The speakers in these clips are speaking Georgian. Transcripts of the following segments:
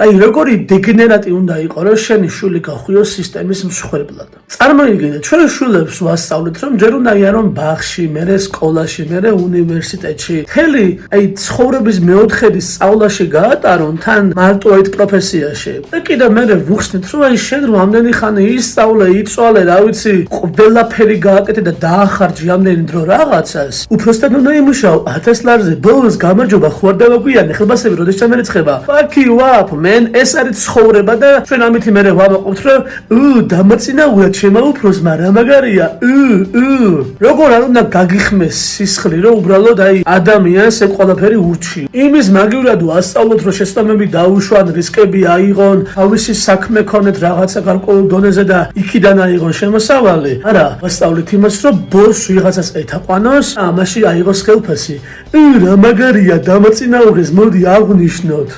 აი როგორი დეგენერატი უნდა იყოს, რომ შენი შვილი გახვიოს სისტემის მსხვერპლად. წარმოიდგინე, ჩვენ შვილებს ვასწავლეთ, რომ ჯერ უნდა იარონ ბაღში, მერე სკოლაში, მერე უნივერსიტეტში. მთელი აი ცხოვრების მეოთხედის სწავლაში გაატარონ თან მარტოით პროფესიაში. და კიდევ მერე ვუხსნით, რომ აი შენ რომ ამდენი ხანი ისწავლე, იწვალე, რა ვიცი, ყველაფერი გააკეთე და დაახარჯე ამდენი დრო რაღაცას. უბრალოდ უნდა იმუშაო 1000 ლარზე. ბოლოს გამარჯობა, ხო არ დავაგვიანე, ხელბასები როდის ჩამერეცხება. Fuck you up, man. ეს არის ცხოვრება და ჩვენ ამით მერე ვამაყობთ, რომ დამაწინაურეთ შემა უფროსმა, რა მაგარია. როგორ არ უნდა გაგიხმეს სისხლი, რომ უბრალოდ აი ადამიანს ეს ყველაფერი ურჩი. იმის მაგივრად ვასწავლოთ, რომ შეცდომები დაუშვან, რისკები აიღონ, თავისი საქმე ქონეთ რაღაცა გარკვეულ დონეზე და იქიდან აიღონ შემოსავალი. არა, ვასწავლეთ იმას, რომ ბოლოს ვიღაცას ეთაყვანოს, ამაში აიღოს ხელფასი. რა მაგარია, დამაწინაურეს, მოდი აღვნიშნოთ.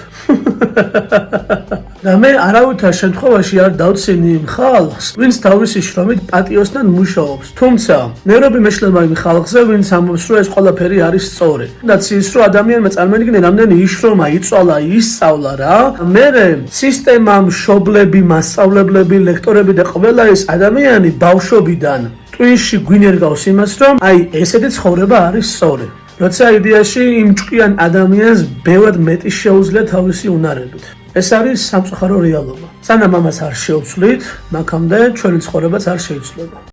და მე არავითარ შემთხვევაში არ დავცინი იმ ხალხს, ვინც თავისი შრომით პატიოსთან მუშაობს. თუმცა, ნერვები მეშლება იმ ხალხზე, ვინც ამბობს, რომ ეს ყველაფერი არის სწორი. და ის რომ ადამიანმა წარმოიდგინე, რამდენი იშრომა, იწვალა, ისწავლა რა. მერე სისტემა, მშობლები, მასწავლებლები, ლექტორები და ყველა ეს ადამიანი ბავშვობიდან ტვინში გვინერგავს იმას, რომ აი ესეთი ცხოვრება არის სწორი. როცა იდეაში იმ ჭკვიან ადამიანს ბევრად მეტი შეუძლია თავისი უნარებით. ეს არის სამწუხარო რეალობა. სანამ ამას არ შევცვლით, მაქამდე ჩვენი ცხოვრებაც არ შეიცვლება.